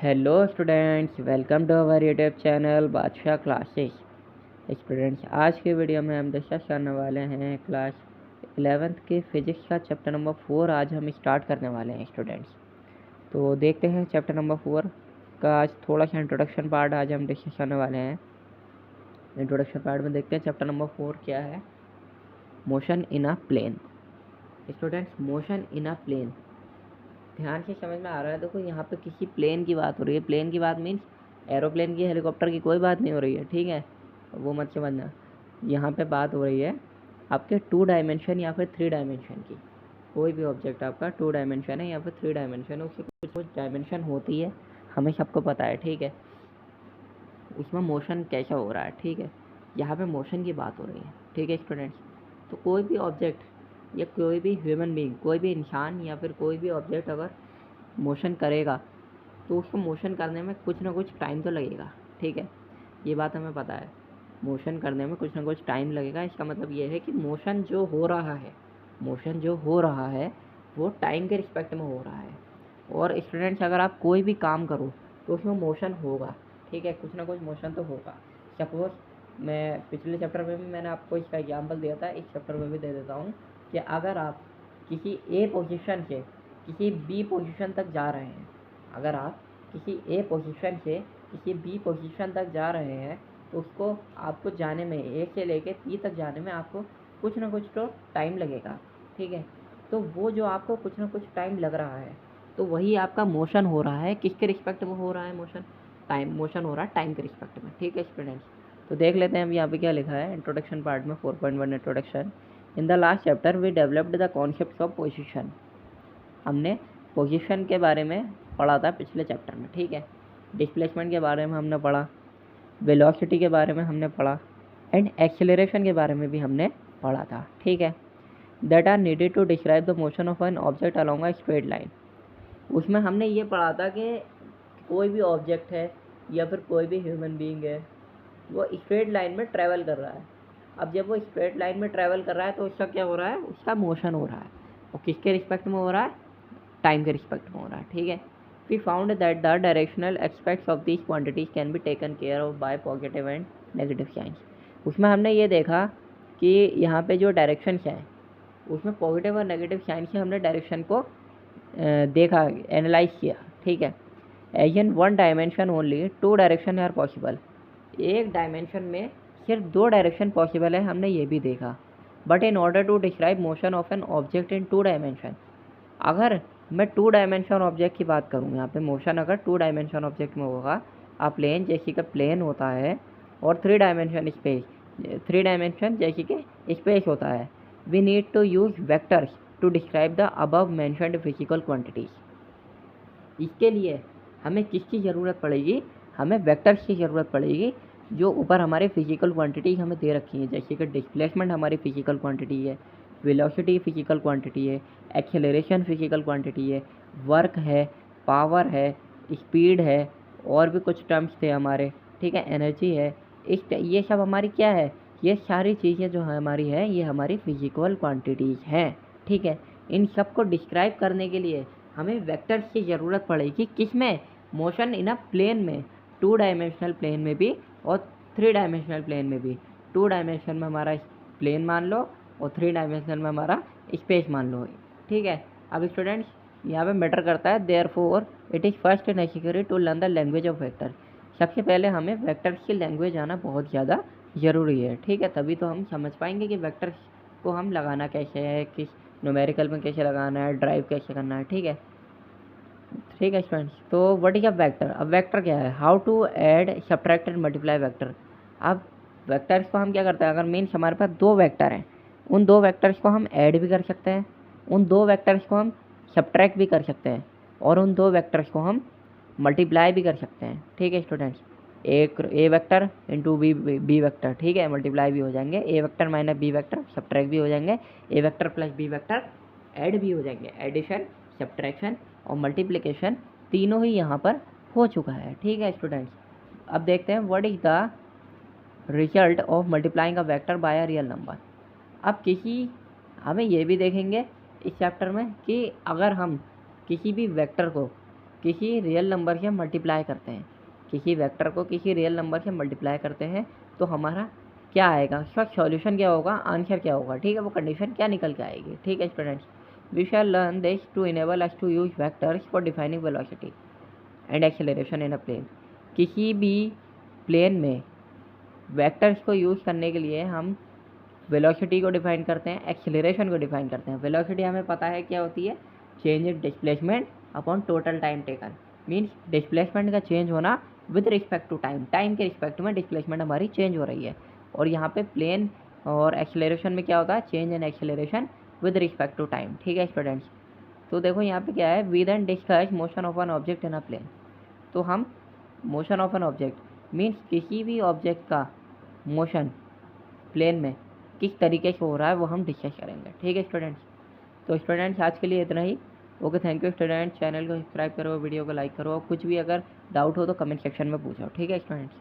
Hello students, welcome to our YouTube channel Badshah classes. Students, आज के video में हम डिस्कस करने वाले हैं क्लास 11th के फिजिक्स का चैप्टर नंबर 4। आज हम स्टार्ट करने वाले हैं स्टूडेंट्स। तो देखते हैं चैप्टर नंबर 4 का आज थोड़ा सा इंट्रोडक्शन पार्ट आज हम डिस्कस करने वाले हैं। इंट्रोडक्शन पार्ट में देखते हैं चैप्टर नंबर 4 क्या है। Motion in a plane. Students, motion in a plane ध्यान से समझ में आ रहा है। देखो, यहाँ पे किसी प्लेन की बात हो रही है। प्लेन की बात मीन्स एरोप्लेन की, हेलीकॉप्टर की कोई बात नहीं हो रही है, ठीक है, वो मत समझना। यहाँ पे बात हो रही है आपके 2 डायमेंशन या फिर 3 डायमेंशन की। कोई भी ऑब्जेक्ट आपका 2 डायमेंशन है या फिर 3 डायमेंशन है, उसकी कुछ डायमेंशन होती है, हमें सबको पता है, ठीक है। उसमें मोशन कैसा हो रहा है, ठीक है। यहाँ पे मोशन की बात हो रही है, ठीक है स्टूडेंट्स। तो कोई भी ऑब्जेक्ट या कोई भी ह्यूमन बीइंग, कोई भी इंसान या फिर कोई भी ऑब्जेक्ट अगर मोशन करेगा तो उसको मोशन करने में कुछ ना कुछ टाइम तो लगेगा, ठीक है। ये बात हमें पता है, मोशन करने में कुछ ना कुछ टाइम लगेगा। इसका मतलब ये है कि मोशन जो हो रहा है, मोशन जो हो रहा है वो टाइम के रिस्पेक्ट में हो रहा है। और स्टूडेंट्स, अगर आप कोई भी काम करो तो उसमें मोशन होगा, ठीक है, कुछ ना कुछ मोशन तो होगा। सपोज मैं पिछले चैप्टर में भी मैंने आपको इसका एग्जाम्पल दिया था, इस चैप्टर में भी दे देता हूँ कि अगर आप किसी ए पोजीशन से किसी बी पोजीशन तक जा रहे हैं, अगर आप किसी ए पोजीशन से किसी बी पोजीशन तक जा रहे हैं तो उसको आपको जाने में, ए से लेके बी तक जाने में आपको कुछ ना कुछ तो टाइम लगेगा, ठीक है। तो वो जो आपको कुछ ना कुछ टाइम लग रहा है तो वही आपका मोशन हो रहा है। किसके रिस्पेक्ट में हो रहा है मोशन? टाइम। मोशन हो रहा है टाइम के रिस्पेक्ट में, ठीक है स्टूडेंट्स। तो देख लेते हैं अब यहाँ पे क्या लिखा है इंट्रोडक्शन पार्ट में, 4.1 introduction. In the last chapter we developed the concept of position. हमने पोजीशन के बारे में पढ़ा था पिछले चैप्टर में, ठीक है। डिस्प्लेसमेंट के बारे में हमने पढ़ा, वेलोसिटी के बारे में हमने पढ़ा, एंड एक्सेलरेशन के बारे में भी हमने पढ़ा था, ठीक है। That are needed to describe the motion of an object along a straight line. उसमें हमने ये पढ़ा था कि कोई भी ऑब्जेक्ट है या फिर कोई भी ह्यूमन बीइंग है, वो स्ट्रेट लाइन में ट्रैवल कर रहा है। अब जब वो स्ट्रेट लाइन में ट्रैवल कर रहा है तो उसका क्या हो रहा है? उसका मोशन हो रहा है। और किसके रिस्पेक्ट में हो रहा है? टाइम के रिस्पेक्ट में हो रहा है, ठीक है। We found that the directional aspects of these quantities can be taken care of by positive and negative signs. उसमें हमने ये देखा कि यहाँ पे जो डायरेक्शंस हैं उसमें पॉजिटिव और नेगेटिव साइन से हमने डायरेक्शन को देखा, एनालाइज किया, ठीक है। As in 1 dimension only 2 direction are possible. एक डायमेंशन में सिर्फ 2 डायरेक्शन पॉसिबल है, हमने ये भी देखा। But in order to describe motion of an object in 2 dimension, अगर मैं 2 डायमेंशन ऑब्जेक्ट की बात करूँ, यहाँ पे मोशन अगर 2 डायमेंशन ऑब्जेक्ट में होगा, प्लेन जैसे कि प्लेन होता है, और 3 डायमेंशन स्पेस, 3 डायमेंशन जैसे कि स्पेस होता है, we need to use vectors to describe the above mentioned physical quantities. इसके लिए हमें किसकी ज़रूरत पड़ेगी? हमें वेक्टर्स की ज़रूरत पड़ेगी, जो ऊपर हमारे फिजिकल क्वांटिटी हमें दे रखी है, जैसे कि डिस्प्लेसमेंट हमारी फिजिकल क्वांटिटी है, वेलोसिटी फिजिकल क्वांटिटी है, एक्सेलरेशन फिजिकल क्वांटिटी है, वर्क है, पावर है, स्पीड है, और भी कुछ टर्म्स थे हमारे, ठीक है, एनर्जी है। ये सब हमारी क्या है? ये सारी चीज़ें जो हमारी है ये हमारी फिजिकल क्वांटिटीज़ हैं, ठीक है। इन सब को डिस्क्राइब करने के लिए हमें वेक्टर्स की ज़रूरत पड़ेगी। किस में? मोशन इन अ प्लेन में, 2 डायमेंशनल प्लेन में भी और 3 डायमेंशनल प्लेन में भी। 2 डायमेंशन में हमारा प्लेन मान लो और 3 डायमेंशन में हमारा स्पेस मान लो, ठीक है। अब स्टूडेंट्स, यहाँ पे मैटर करता है therefore it is first necessary to learn the language of vector. सबसे पहले हमें वेक्टर्स की लैंग्वेज आना बहुत ज़्यादा ज़रूरी है, ठीक है। तभी तो हम समझ पाएंगे कि वेक्टर्स को हम लगाना कैसे है, किस न्यूमेरिकल में कैसे लगाना है, ड्राइव कैसे करना है, ठीक है, ठीक है स्टूडेंट्स। तो व्हाट इज अ वेक्टर? अब वेक्टर क्या है? How to add, subtract and multiply vector. अब वेक्टर्स को हम क्या करते हैं? अगर मीन्स हमारे पास 2 वेक्टर हैं, उन 2 वेक्टर्स को हम ऐड भी कर सकते हैं, उन 2 वेक्टर्स को हम सब्ट्रैक्ट भी कर सकते हैं, और उन 2 वेक्टर्स को हम मल्टीप्लाई भी कर सकते हैं, ठीक है स्टूडेंट्स। एक A vector into B vector, ठीक है, मल्टीप्लाई भी हो जाएंगे। A vector minus B vector subtract भी हो जाएंगे। A vector plus B vector add भी हो जाएंगे। एडिशन, सब्ट्रैक्शन और मल्टीप्लिकेशन तीनों ही यहाँ पर हो चुका है, ठीक है स्टूडेंट्स। अब देखते हैं what is the result of multiplying a vector by a real number. अब हमें ये भी देखेंगे इस चैप्टर में कि अगर हम किसी भी वेक्टर को किसी रियल नंबर से मल्टीप्लाई करते हैं, किसी वेक्टर को किसी रियल नंबर से मल्टीप्लाई करते हैं तो हमारा क्या आएगा, उसका सॉल्यूशन क्या होगा, आंसर क्या होगा, ठीक है, वो कंडीशन क्या निकल के आएगी। ठीक है students, we shall learn this to enable us to use vectors for defining velocity and acceleration in a plane. किसी भी प्लेन में वेक्टर्स को यूज़ करने के लिए हम वेलोसिटी को डिफाइन करते हैं, एक्सेलरेशन को डिफाइन करते हैं। वेलोसिटी हमें पता है क्या होती है, change in displacement upon total time taken, means displacement का चेंज होना with respect to time, time के रिस्पेक्ट में डिस्प्लेसमेंट हमारी चेंज हो रही है। और यहाँ पे प्लेन और एक्सेलरेशन में क्या होता है, change in acceleration with respect to time. ठीक है स्टूडेंट्स, तो देखो यहाँ पे क्या है, we then discuss motion of an object in a plane. तो हम motion of an object means किसी भी ऑब्जेक्ट का मोशन प्लेन में किस तरीके से हो रहा है वो हम डिस्कस करेंगे। ठीक है स्टूडेंट्स, तो स्टूडेंट्स आज के लिए इतना ही। Okay, thank you students, channel को सब्सक्राइब करो, वीडियो को लाइक करो, कुछ भी अगर डाउट हो तो कमेंट सेक्शन में पूछो। ठीक है स्टूडेंट्स।